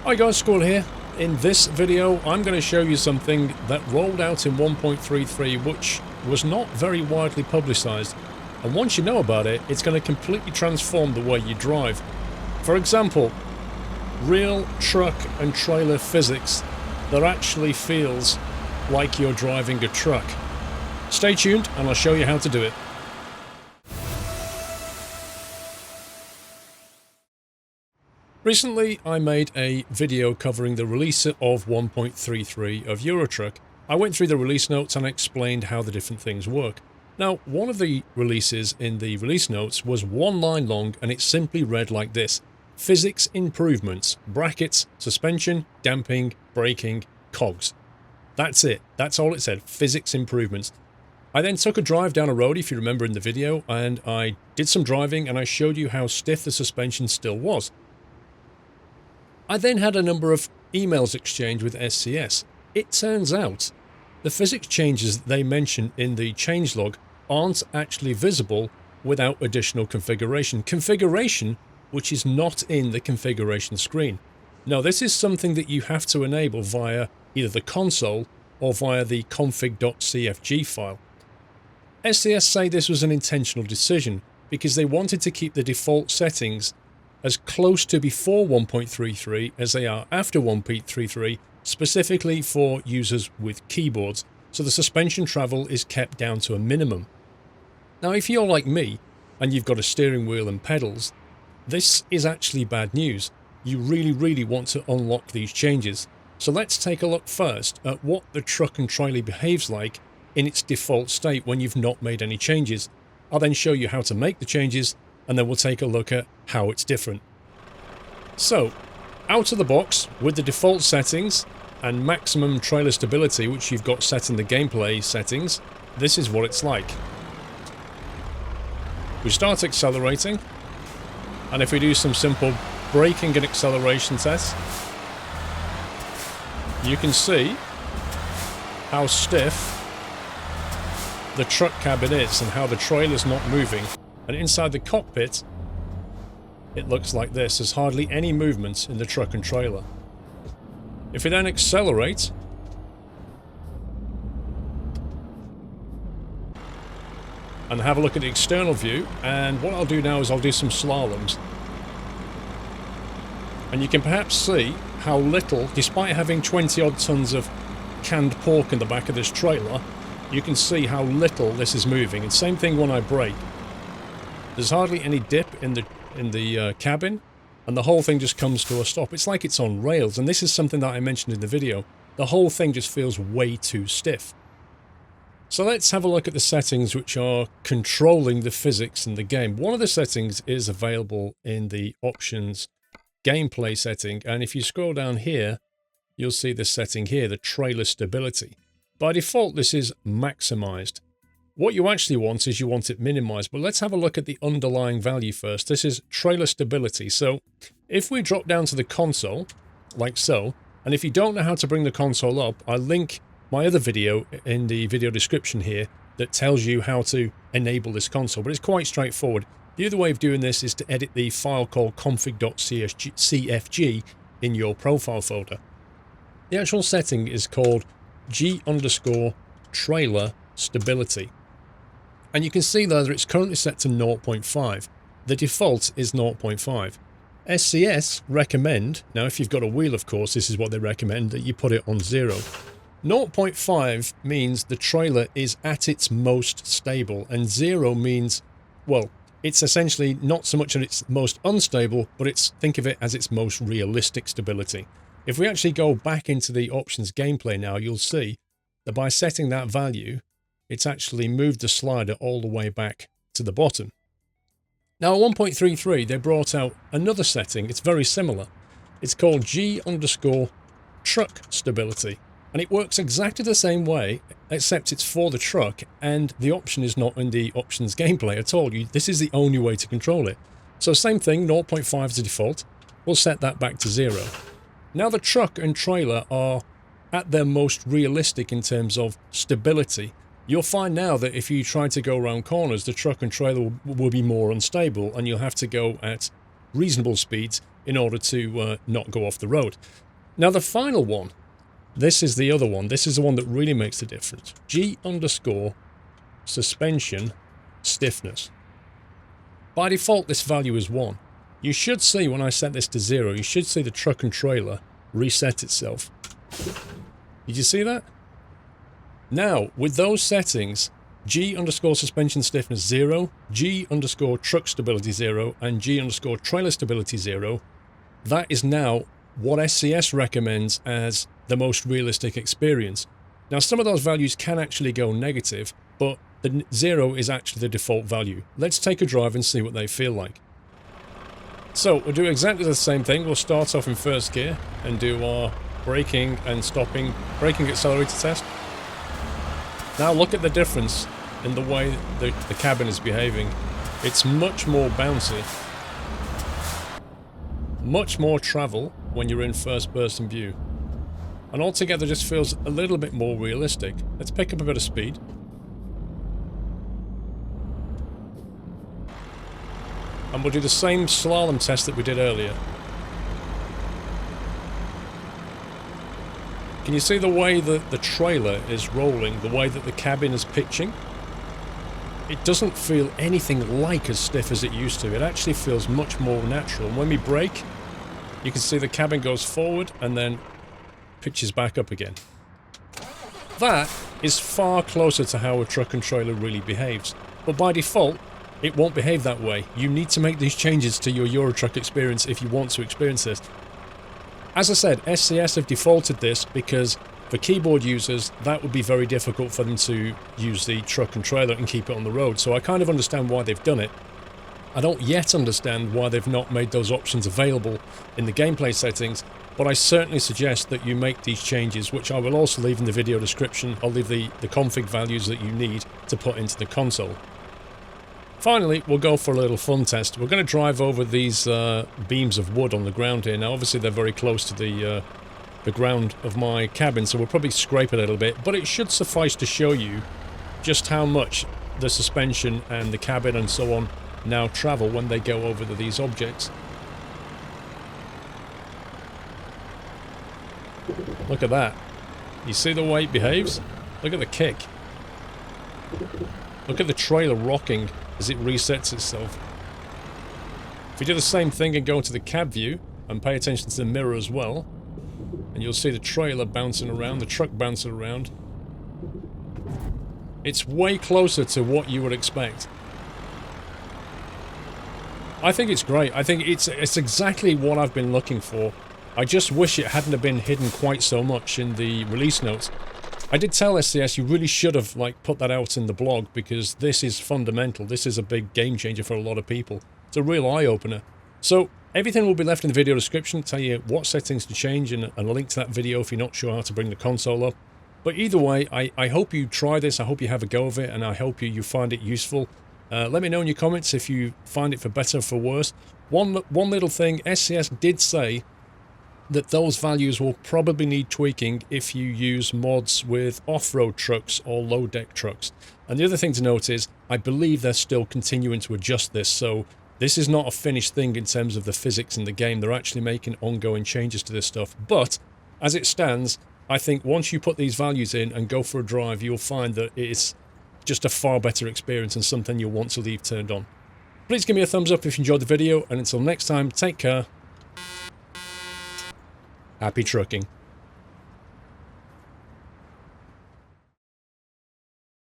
Hi guys, Squirrel here. In this video I'm going to show you something that rolled out in 1.33 which was not very widely publicised, and once you know about it, it's going to completely transform the way you drive. For example, real truck and trailer physics that actually feels like you're driving a truck. Stay tuned and I'll show you how to do it. Recently, I made a video covering the release of 1.33 of Eurotruck. I went through the release notes and explained how the different things work. Now, one of the releases in the release notes was one line long and it simply read like this: Physics improvements, brackets, suspension, damping, braking, cogs. That's it. That's all it said, physics improvements. I then took a drive down a road, if you remember in the video, and I did some driving and I showed you how stiff the suspension still was. I then had a number of emails exchanged with SCS. It turns out the physics changes they mention in the changelog aren't actually visible without additional configuration. Configuration which is not in the configuration screen. Now, this is something that you have to enable via either the console or via the config.cfg file. SCS say this was an intentional decision because they wanted to keep the default settings as close to before 1.33 as they are after 1.33, specifically for users with keyboards, so the suspension travel is kept down to a minimum. Now, if you're like me and you've got a steering wheel and pedals, this is actually bad news. You really want to unlock these changes. So let's take a look first at what the truck and trailer behaves like in its default state when you've not made any changes. I'll then show you how to make the changes, and then we'll take a look at how it's different. So, out of the box, with the default settings and maximum trailer stability, which you've got set in the gameplay settings, this is what it's like. We start accelerating, and if we do some simple braking and acceleration tests, you can see how stiff the truck cabin is and how the trailer's not moving. And inside the cockpit, it looks like this. There's hardly any movement in the truck and trailer. If we then accelerate, and have a look at the external view, and what I'll do now is I'll do some slaloms. And you can perhaps see how little, despite having 20 odd tons of canned pork in the back of this trailer, you can see how little this is moving. And same thing when I brake. There's hardly any dip in the cabin, and the whole thing just comes to a stop. It's like it's on rails, and this is something that I mentioned in the video. The whole thing just feels way too stiff. So let's have a look at the settings which are controlling the physics in the game. One of the settings is available in the options gameplay setting, and if you scroll down here, you'll see this setting here, the trailer stability. By default, this is maximized. What you actually want is you want it minimized, but let's have a look at the underlying value first. This is trailer stability. So if we drop down to the console, like so, and if you don't know how to bring the console up, I'll link my other video in the video description here that tells you how to enable this console, but it's quite straightforward. The other way of doing this is to edit the file called config.cfg in your profile folder. The actual setting is called G_trailer stability. And you can see there that it's currently set to 0.5. The default is 0.5. SCS recommend, now if you've got a wheel of course, this is what they recommend, that you put it on 0. 0.5 means the trailer is at its most stable, and 0 means, well, it's essentially not so much at its most unstable, but think of it as its most realistic stability. If we actually go back into the options gameplay now, you'll see that by setting that value, it's actually moved the slider all the way back to the bottom. Now at 1.33, they brought out another setting. It's very similar. It's called G_truck stability. And it works exactly the same way, except it's for the truck, and the option is not in the options gameplay at all. This is the only way to control it. So same thing, 0.5 is the default. We'll set that back to 0. Now the truck and trailer are at their most realistic in terms of stability. You'll find now that if you try to go around corners, the truck and trailer will be more unstable, and you'll have to go at reasonable speeds in order to not go off the road. Now the final one, this is the other one. This is the one that really makes the difference. G underscore suspension stiffness. By default, this value is 1. You should see when I set this to 0, you should see the truck and trailer reset itself. Did you see that? Now, with those settings, G underscore suspension stiffness 0, G underscore truck stability 0, and G underscore trailer stability 0, that is now what SCS recommends as the most realistic experience. Now, some of those values can actually go negative, but the 0 is actually the default value. Let's take a drive and see what they feel like. So, we'll do exactly the same thing. We'll start off in first gear and do our braking and stopping, braking accelerator test. Now look at the difference in the way the cabin is behaving. It's much more bouncy. Much more travel when you're in first person view. And altogether just feels a little bit more realistic. Let's pick up a bit of speed. And we'll do the same slalom test that we did earlier. Can you see the way that the trailer is rolling, the way that the cabin is pitching? It doesn't feel anything like as stiff as it used to. It actually feels much more natural. And when we brake, you can see the cabin goes forward and then pitches back up again. That is far closer to how a truck and trailer really behaves. But by default, it won't behave that way. You need to make these changes to your Eurotruck experience if you want to experience this. As I said, SCS have defaulted this because for keyboard users, that would be very difficult for them to use the truck and trailer and keep it on the road. So I kind of understand why they've done it. I don't yet understand why they've not made those options available in the gameplay settings, but I certainly suggest that you make these changes, which I will also leave in the video description. I'll leave the config values that you need to put into the console. Finally, we'll go for a little fun test. We're going to drive over these beams of wood on the ground here. Now, obviously, they're very close to the ground of my cabin, so we'll probably scrape it a little bit. But it should suffice to show you just how much the suspension and the cabin and so on now travel when they go over these objects. Look at that. You see the way it behaves? Look at the kick. Look at the trailer rocking as it resets itself. If you do the same thing and go into the cab view and pay attention to the mirror as well, and you'll see the trailer bouncing around, the truck bouncing around. It's way closer to what you would expect. I think it's great. I think it's exactly what I've been looking for. I just wish it hadn't have been hidden quite so much in the release notes. I did tell SCS you really should have put that out in the blog, because this is fundamental. This is a big game changer for a lot of people. It's a real eye-opener. So everything will be left in the video description, tell you what settings to change and a link to that video if you're not sure how to bring the console up. But either way, I hope you try this, I hope you have a go of it, and I hope you find it useful. Let me know in your comments if you find it for better or for worse. One little thing, SCS did say that those values will probably need tweaking if you use mods with off-road trucks or low-deck trucks. And the other thing to note is, I believe they're still continuing to adjust this, so this is not a finished thing in terms of the physics in the game. They're actually making ongoing changes to this stuff. But, as it stands, I think once you put these values in and go for a drive, you'll find that it's just a far better experience and something you'll want to leave turned on. Please give me a thumbs up if you enjoyed the video, and until next time, take care. Happy trucking.